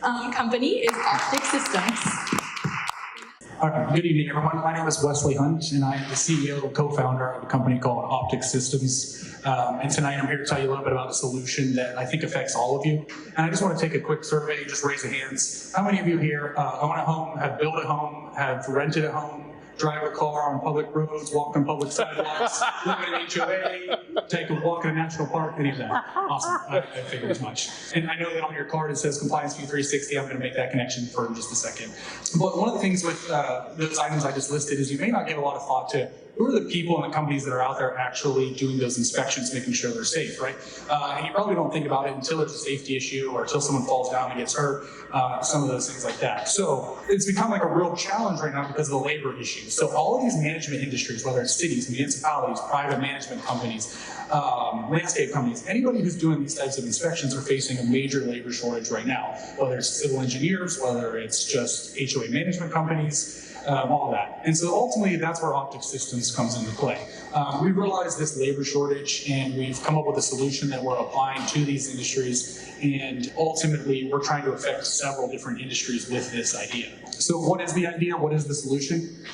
company is Optic Systems. All right, good evening, everyone. My name is Wesley Hunt, and I am the CEO and co-founder of a company called Optic Systems. And tonight I'm here to tell you a little bit about a solution that I think affects all of you. And I just want to take a quick survey, just raise your hands. How many of you here own a home, have built a home, have rented a home, drive a car on public roads, walk on public sidewalks, live in an HOA, take a walk in a national park, any of that? Awesome, I figured as much. And I know that on your card it says Compliance View 360, I'm gonna make that connection for just a second. But one of the things with those items I just listed is you may not give a lot of thought to who are the people and the companies that are out there actually doing those inspections, making sure they're safe, right? And you probably don't think about it until there's a safety issue or until someone falls down and gets hurt, some of those things like that. So it's become like a real challenge right now because of the labor issue. So all of these management industries, whether it's cities, municipalities, private management companies, landscape companies, anybody who's doing these types of inspections are facing a major labor shortage right now, whether it's civil engineers, whether it's just HOA management companies, all of that. And so ultimately, that's where Optic Systems comes into play. We realized this labor shortage, and we've come up with a solution that we're applying to these industries, and ultimately, we're trying to affect several different industries with this idea. So what is the idea? What is the solution?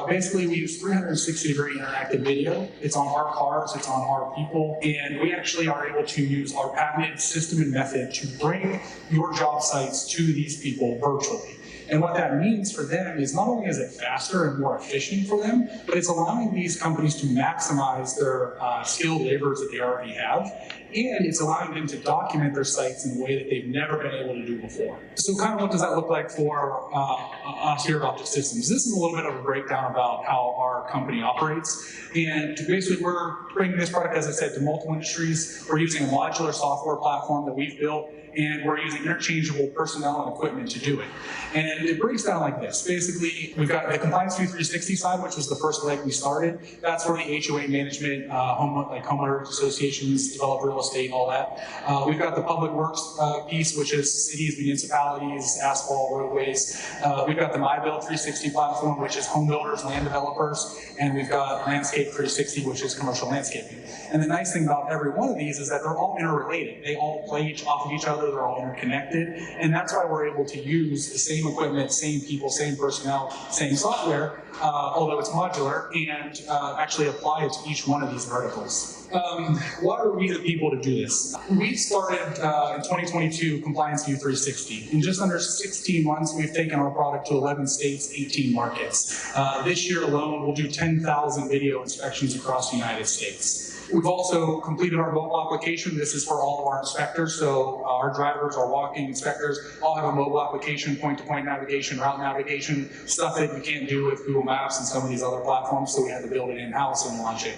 Basically, we use 360-degree interactive video. It's on our cars, it's on our people, and we actually are able to use our patented system and method to bring your job sites to these people virtually. And what that means for them is not only is it faster and more efficient for them, but it's allowing these companies to maximize their skilled laborers that they already have, and it's allowing them to document their sites in a way that they've never been able to do before. So kind of what does that look like for us here at Optic Systems? This is a little bit of a breakdown about how our company operates. And basically we're bringing this product, as I said, to multiple industries. We're using a modular software platform that we've built, and we're using interchangeable personnel and equipment to do it. And it breaks down like this. Basically, we've got the Compliance View 360 side, which was the first leg we started. That's where the HOA management, homeowner associations, develop real estate, all that. We've got the public works piece, which is cities, municipalities, asphalt, roadways. We've got the MyBuild 360 platform, which is home builders, land developers. And we've got Landscape 360, which is commercial landscaping. And the nice thing about every one of these is that they're all interrelated. They all play off of each other, they're all interconnected. And that's why we're able to use the same equipment, same people, same personnel, same software, although it's modular, and actually apply it to each one of these verticals. Why are we the people to do this? We started in 2022 Compliance View 360. In just under 16 months, we've taken our product to 11 states, 18 markets. This year alone, we'll do 10,000 video inspections across the United States. We've also completed our mobile application. This is for all of our inspectors. So our drivers, our walking inspectors, all have a mobile application, point-to-point navigation, route navigation, stuff that you can't do with Google Maps and some of these other platforms, so we had to build it in-house and launch it.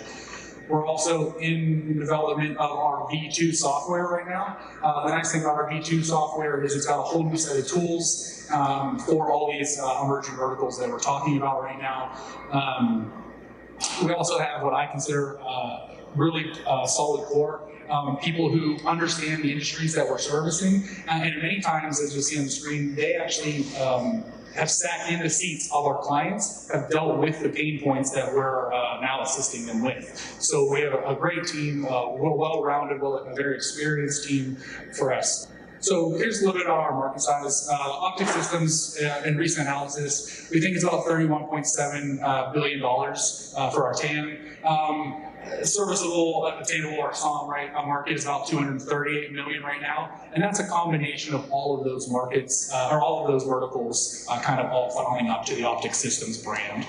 We're also in development of our V2 software right now. The nice thing about our V2 software is it's got a whole new set of tools for all these emerging verticals that we're talking about right now. We also have what I consider really solid core, people who understand the industries that we're servicing, and many times, as you'll see on the screen, they actually have sat in the seats of our clients, have dealt with the pain points that we're now assisting them with. So we have a great team, well-rounded, a very experienced team for us. So here's a little bit about our market size. Optic Systems, in recent analysis, we think it's about $31.7 billion for our TAM. Serviceable, attainable, or SOM, right? Our market is about 238 million right now, and that's a combination of all of those markets, or all of those verticals, kind of all funneling up to the Optic Systems brand.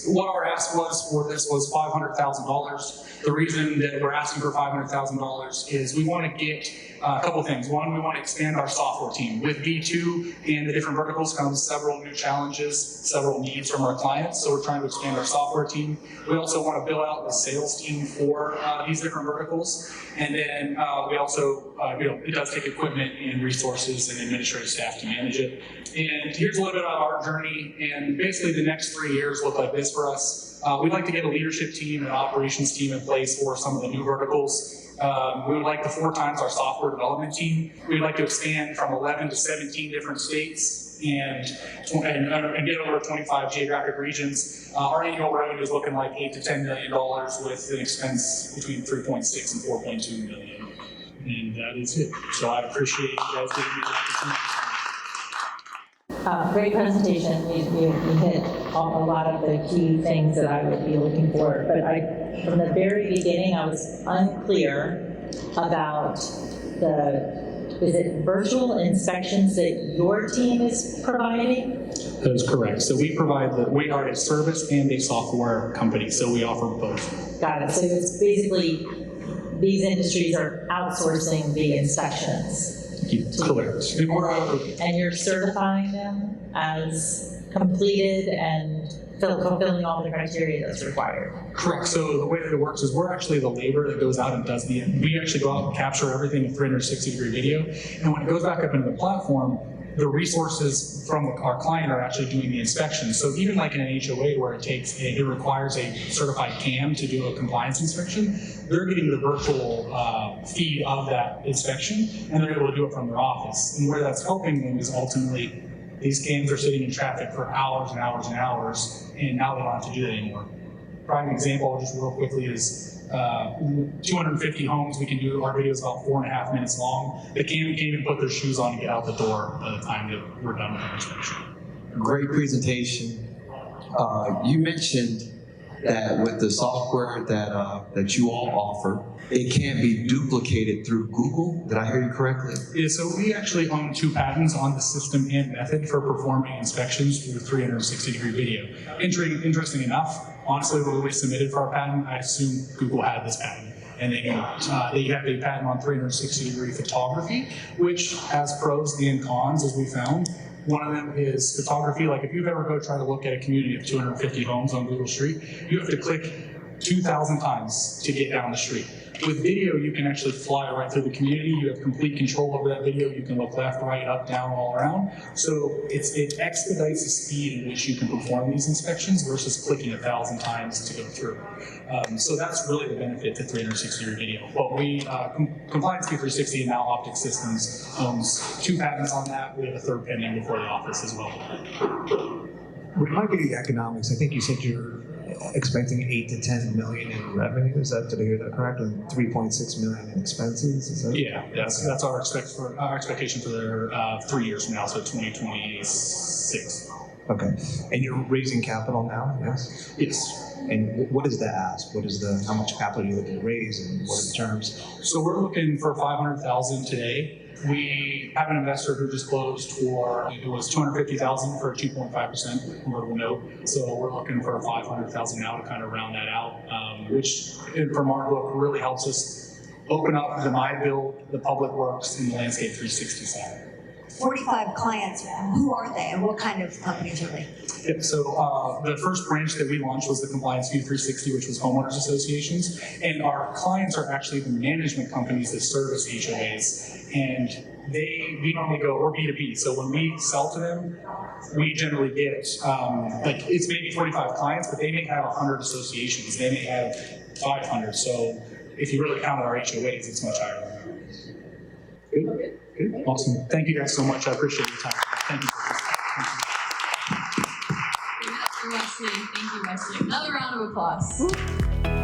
What our ask was for this was $500,000. The reason that we're asking for $500,000 is we want to get a couple things. One, we want to expand our software team. With V2 and the different verticals comes several new challenges, several needs from our clients, so we're trying to expand our software team. We also want to build out a sales team for these different verticals. And then we also, it does take equipment and resources and administrative staff to manage it. And here's a little bit about our journey, and basically the next 3 years look like this for us. We'd like to get a leadership team and an operations team in place for some of the new verticals. We would like to 4 times our software development team. We'd like to expand from 11 to 17 different states and get over 25 geographic regions. Our annual revenue is looking like $8 to $10 million with an expense between 3.6 and 4.2 million. And that is it. So I appreciate you guys giving me the opportunity. Great presentation. You hit a lot of the key things that I would be looking for. But from the very beginning, I was unclear about is it virtual inspections that your team is providing? That is correct. So we are a service and a software company, so we offer both. Got it. So it's basically these industries are outsourcing the inspections. Correct. And you're certifying them as completed and fulfilling all the criteria that's required. Correct. So the way that it works is we're actually the labor that goes out and does we actually go out and capture everything in 360-degree video. And when it goes back up into the platform, the resources from our client are actually doing the inspection. So even like in an HOA where it requires a certified CAM to do a compliance inspection, they're getting the virtual feed of that inspection, and they're able to do it from their office. And where that's helping them is ultimately these cams are sitting in traffic for hours and hours and hours, and now they don't have to do that anymore. Prime example, just real quickly, is 250 homes. We can do our videos about 4.5 minutes long. The cam can't even put their shoes on and get out the door by the time that we're done with the inspection. Great presentation. You mentioned that with the software that you all offer, it can't be duplicated through Google. Did I hear you correctly? Yeah, so we actually own 2 patents on the system and method for performing inspections through 360-degree video. Interesting enough, honestly, when we submitted for our patent, I assumed Google had this patent. And they have a patent on 360-degree photography, which has pros and cons, as we found. One of them is photography. Like if you've ever go try to look at a community of 250 homes on Google Street, you have to click 2,000 times to get down the street. With video, you can actually fly right through the community. You have complete control over that video. You can look left, right, up, down, all around. So it expedites the speed in which you can perform these inspections versus clicking 1,000 times to go through. So that's really the benefit to 360-degree video. But we, Compliance Key 360 and now Optic Systems owns 2 patents on that. We have a 3rd pending before the office as well. What might be the economics? I think you said you're expecting 8 to 10 million in revenue. Is that, did I hear that correct? And 3.6 million in expenses? Is that? Yeah, that's our expectation for their 3 years from now, so 2026. Okay. And you're raising capital now, yes? Yes. And what is the ask? How much capital are you looking to raise, and what are the terms? So we're looking for $500,000 today. We have an investor who just closed for, it was $250,000 for a 2.5% convertible note. So we're looking for $500,000 now to kind of round that out, which from our book really helps us open up the My Build, the Public Works, and the Landscape 360 side. 45 clients, who are they and what kind of companies are they? Yeah, so the first branch that we launched was the Compliance View 360, which was homeowners associations. And our clients are actually the management companies that service HOAs. And we normally we're B2B. So when we sell to them, we generally get, it's maybe 45 clients, but they may have 100 associations. They may have 500. So if you really count our HOAs, it's much higher than that. Good. Good. Awesome. Thank you guys so much. I appreciate your time. Thank you. Wesley. Thank you, Wesley. Another round of applause.